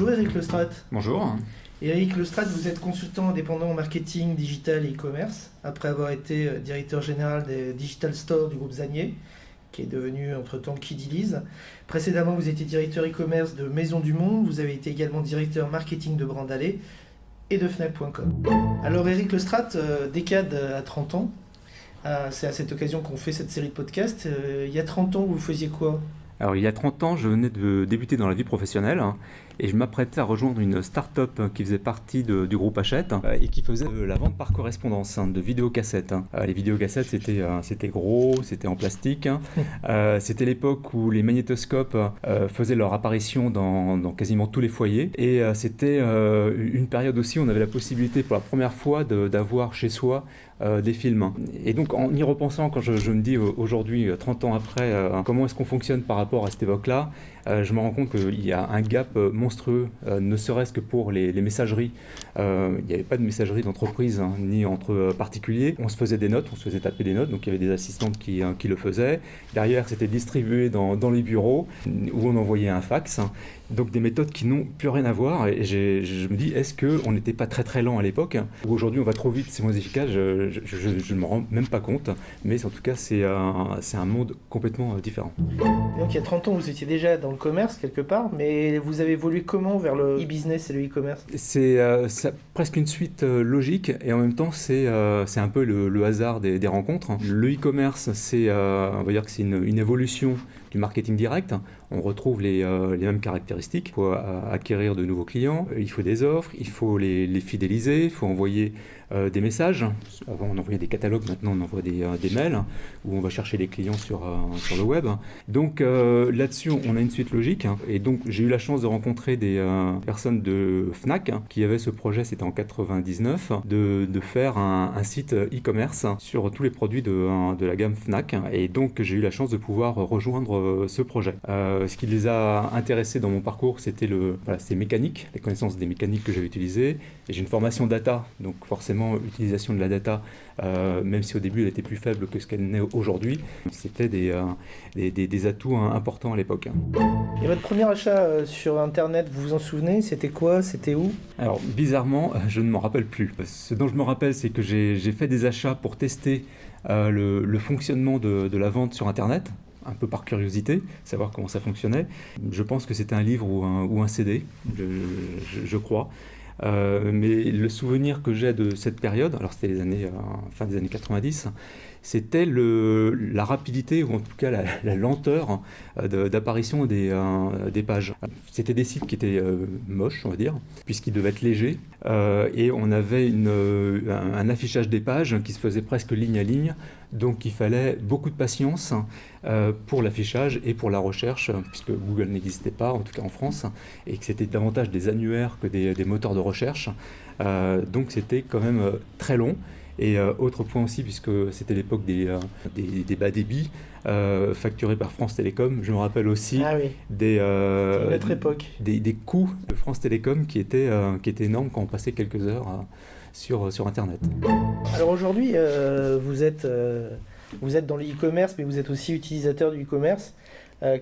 Bonjour Eric Lestrade. Bonjour. Eric Lestrade, vous êtes consultant indépendant en marketing digital et e-commerce, après avoir été directeur général des Digital Store du groupe Zanier, qui est devenu entre-temps Kidiliz. Précédemment, vous étiez directeur e-commerce de Maison du Monde, vous avez été également directeur marketing de Brandalé et de Fnac.com. Alors Eric Lestrade, décade à 30 ans, c'est à cette occasion qu'on fait cette série de podcasts. Il y a 30 ans, vous faisiez quoi ? Alors il y a 30 ans, je venais de débuter dans la vie professionnelle et je m'apprêtais à rejoindre une start-up qui faisait partie du groupe Hachette et qui faisait de la vente par correspondance de vidéocassettes. Les vidéocassettes, c'était gros, c'était en plastique. C'était l'époque où les magnétoscopes faisaient leur apparition dans quasiment tous les foyers. Et c'était une période aussi où on avait la possibilité pour la première fois d'avoir chez soi des films. Et donc en y repensant, quand je me dis aujourd'hui, 30 ans après, comment est-ce qu'on fonctionne par rapport à cette époque-là, je me rends compte qu'il y a un gap monstrueux, ne serait-ce que pour les messageries. Il n'y avait pas de messagerie d'entreprise ni entre particuliers. On se faisait des notes, on se faisait taper des notes, donc il y avait des assistantes qui le faisaient. Derrière, c'était distribué dans les bureaux où on envoyait un fax. Donc des méthodes qui n'ont plus rien à voir. Et je me dis, est-ce qu'on n'était pas très très lent à l'époque ? Aujourd'hui, on va trop vite, c'est moins efficace. Je ne me rends même pas compte. Mais en tout cas, c'est un monde complètement différent. Donc il y a 30 ans, vous étiez déjà dans le commerce quelque part, mais vous avez évolué comment vers le e-business et le e-commerce ? C'est presque une suite logique et en même temps c'est un peu le hasard des rencontres. Le e-commerce, on va dire que c'est une évolution du marketing direct. On retrouve les mêmes caractéristiques. Il faut acquérir de nouveaux clients, il faut des offres, il faut les fidéliser, il faut envoyer des messages. Avant on envoyait des catalogues, maintenant on envoie des mails où on va chercher les clients sur le web. Donc là-dessus on a une suite logique et donc j'ai eu la chance de rencontrer des personnes de Fnac qui avaient ce projet, c'était en 99, de faire un site e-commerce sur tous les produits de la gamme Fnac et donc j'ai eu la chance de pouvoir rejoindre ce projet. Ce qui les a intéressés dans mon parcours, c'était c'est mécanique, les connaissances des mécaniques que j'avais utilisées. Et j'ai une formation data, donc forcément utilisation de la data, même si au début elle était plus faible que ce qu'elle n'est aujourd'hui, c'était des atouts importants à l'époque. Et votre premier achat sur Internet, vous vous en souvenez ? C'était quoi ? C'était où ? Alors bizarrement, je ne m'en rappelle plus. Ce dont je me rappelle, c'est que j'ai fait des achats pour tester le fonctionnement de la vente sur Internet, un peu par curiosité, savoir comment ça fonctionnait. Je pense que c'était un livre ou un CD, je crois. Mais le souvenir que j'ai de cette période, alors c'était fin des années 90, c'était la rapidité ou en tout cas la lenteur d'apparition des pages. C'était des sites qui étaient moches, on va dire, puisqu'ils devaient être légers, et on avait un affichage des pages qui se faisait presque ligne à ligne, donc il fallait beaucoup de patience pour l'affichage et pour la recherche, puisque Google n'existait pas, en tout cas en France, et que c'était davantage des annuaires que des moteurs de recherche. Donc c'était quand même très long. Et autre point aussi, puisque c'était l'époque des bas débits facturés par France Télécom, je me rappelle aussi des coûts de France Télécom qui étaient énormes quand on passait quelques heures sur Internet. Alors aujourd'hui, vous êtes dans le e-commerce, mais vous êtes aussi utilisateur du e-commerce.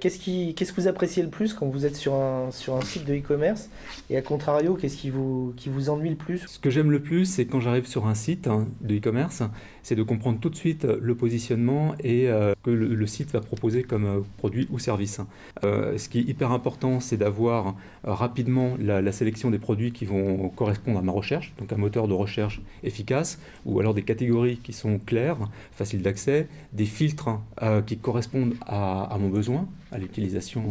Qu'est-ce que vous appréciez le plus quand vous êtes sur un site de e-commerce ? Et à contrario, qu'est-ce qui vous ennuie le plus ? Ce que j'aime le plus, c'est quand j'arrive sur un site de e-commerce, c'est de comprendre tout de suite le positionnement et que le site va proposer comme produit ou service. Ce qui est hyper important, c'est d'avoir rapidement la sélection des produits qui vont correspondre à ma recherche, donc un moteur de recherche efficace, ou alors des catégories qui sont claires, faciles d'accès, des filtres qui correspondent à mon besoin, à l'utilisation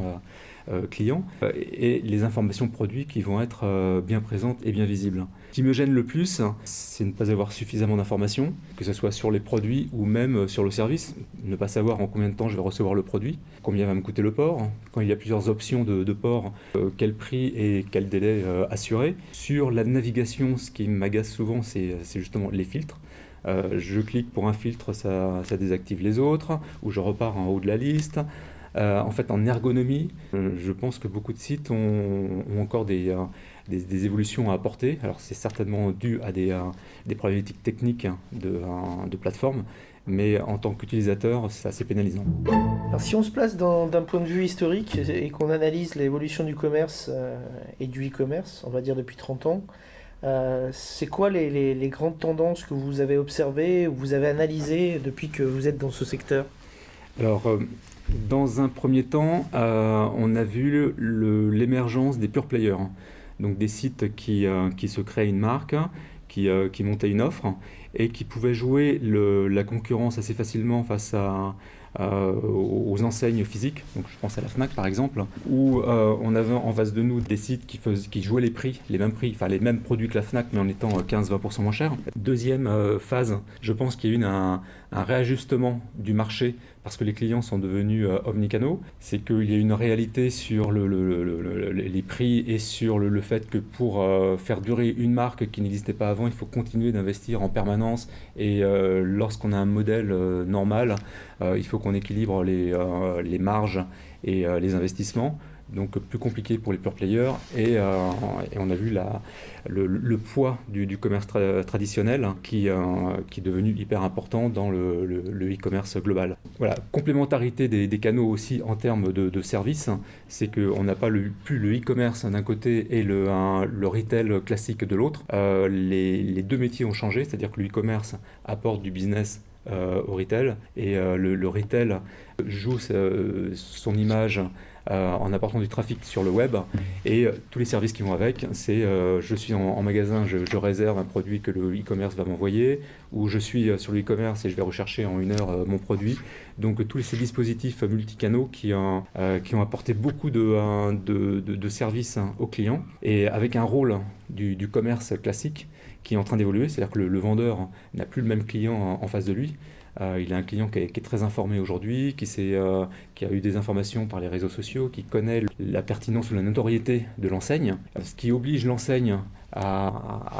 client, et les informations produits qui vont être bien présentes et bien visibles. Ce qui me gêne le plus, c'est ne pas avoir suffisamment d'informations, que ce soit sur les produits ou même sur le service, ne pas savoir en combien de temps je vais recevoir le produit, combien va me coûter le port, quand il y a plusieurs options de port, quel prix et quel délai assuré. Sur la navigation, ce qui m'agace souvent, c'est justement les filtres. Je clique pour un filtre, ça désactive les autres, ou je repars en haut de la liste. En fait, en ergonomie, je pense que beaucoup de sites ont encore des évolutions à apporter. Alors, c'est certainement dû à des problématiques techniques de plateforme, mais en tant qu'utilisateur, c'est assez pénalisant. Alors si on se place d'un point de vue historique et qu'on analyse l'évolution du commerce et du e-commerce, on va dire depuis 30 ans, c'est quoi les grandes tendances que vous avez observées ou vous avez analysées depuis que vous êtes dans ce secteur? Alors, dans un premier temps, on a vu l'émergence des pure players, hein. Donc des sites qui se créaient une marque, qui montaient une offre et qui pouvaient jouer la concurrence assez facilement face aux enseignes physiques. Donc je pense à la Fnac par exemple, où on avait en face de nous des sites qui jouaient les mêmes prix, enfin les mêmes produits que la Fnac, mais en étant 15-20% moins cher. Deuxième phase, je pense qu'il y a eu un réajustement du marché parce que les clients sont devenus omnicanaux. C'est qu'il y a une réalité sur les prix et sur le fait que pour faire durer une marque qui n'existait pas avant, il faut continuer d'investir en permanence. Et lorsqu'on a un modèle normal, il faut qu'on équilibre les marges et les investissements. Donc plus compliqué pour les pure players et on a vu le poids du commerce traditionnel qui est devenu hyper important dans le e-commerce global. Voilà, complémentarité des canaux aussi en termes de services, c'est qu'on n'a pas plus le e-commerce d'un côté et le retail classique de l'autre. Les deux métiers ont changé, c'est-à-dire que le e-commerce apporte du business au retail et le retail joue son image en apportant du trafic sur le web et tous les services qui vont avec, c'est je suis en magasin, je réserve un produit que le e-commerce va m'envoyer, ou je suis sur le e-commerce et je vais rechercher en 1 heure mon produit. Donc tous ces dispositifs multicanaux qui ont apporté beaucoup de services aux clients et avec un rôle du commerce classique qui est en train d'évoluer, c'est-à-dire que le vendeur n'a plus le même client en face de lui. Il a un client qui est très informé aujourd'hui, qui a eu des informations par les réseaux sociaux, qui connaît la pertinence ou la notoriété de l'enseigne, ce qui oblige l'enseigne à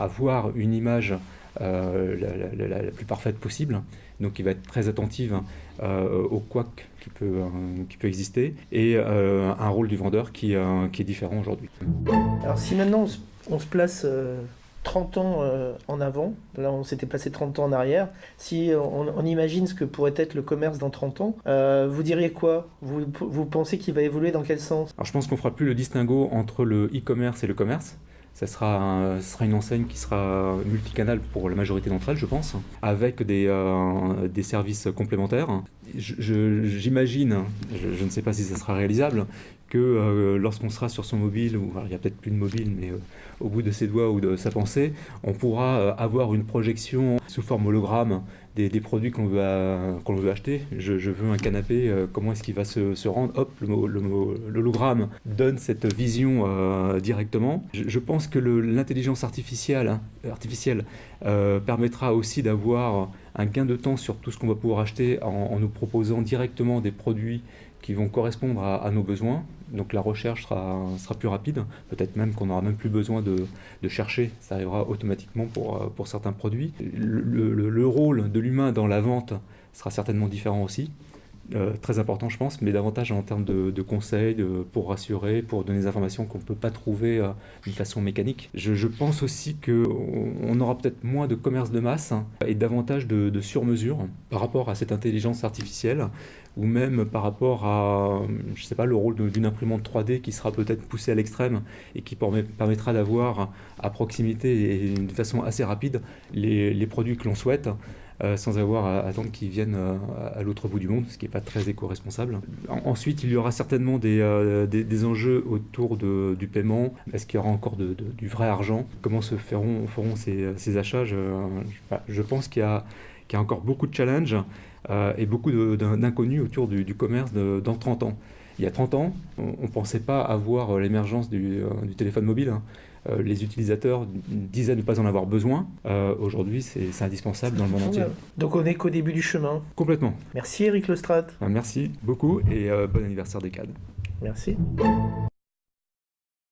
avoir une image la plus parfaite possible. Donc il va être très attentive au couac qui peut exister et un rôle du vendeur qui est différent aujourd'hui. Alors si maintenant on se place 30 ans en avant, là on s'était placé 30 ans en arrière, si on imagine ce que pourrait être le commerce dans 30 ans, vous diriez quoi? Vous pensez qu'il va évoluer dans quel sens? Alors je pense qu'on ne fera plus le distinguo entre le e-commerce et le commerce. Ce sera une enseigne qui sera multicanale pour la majorité d'entre elles, je pense, avec des services complémentaires. J'imagine, je ne sais pas si ça sera réalisable, que lorsqu'on sera sur son mobile, ou alors, il n'y a peut-être plus de mobile, mais au bout de ses doigts ou de sa pensée, on pourra avoir une projection sous forme hologramme des produits qu'on veut acheter. Je veux un canapé, comment est-ce qu'il va se rendre? Hop, l'hologramme donne cette vision directement. Je pense que l'intelligence artificielle permettra aussi d'avoir un gain de temps sur tout ce qu'on va pouvoir acheter en nous proposant directement des produits qui vont correspondre à nos besoins. Donc la recherche sera plus rapide, peut-être même qu'on n'aura même plus besoin de chercher, ça arrivera automatiquement pour certains produits. Le rôle de l'humain dans la vente sera certainement différent aussi, très important je pense, mais davantage en termes de conseils, pour rassurer, pour donner des informations qu'on ne peut pas trouver d'une façon mécanique. Je pense aussi qu'on aura peut-être moins de commerce de masse et davantage de sur-mesure par rapport à cette intelligence artificielle, ou même par rapport à, je sais pas, le rôle d'une imprimante 3D qui sera peut-être poussée à l'extrême et qui permettra d'avoir à proximité et de façon assez rapide les produits que l'on souhaite, sans avoir à attendre qu'ils viennent à l'autre bout du monde, ce qui n'est pas très éco-responsable. Ensuite, il y aura certainement des enjeux autour du paiement. Est-ce qu'il y aura encore du vrai argent? Comment feront ces achats? Je pense qu'il y a encore beaucoup de challenges et beaucoup d'inconnus autour du commerce dans 30 ans. Il y a 30 ans, on ne pensait pas avoir l'émergence du téléphone mobile. Les utilisateurs disaient ne pas en avoir besoin. Aujourd'hui, c'est indispensable dans le monde entier. Donc on n'est qu'au début du chemin. Complètement. Merci Eric Lestrade. Merci beaucoup et bon anniversaire des CAD. Merci.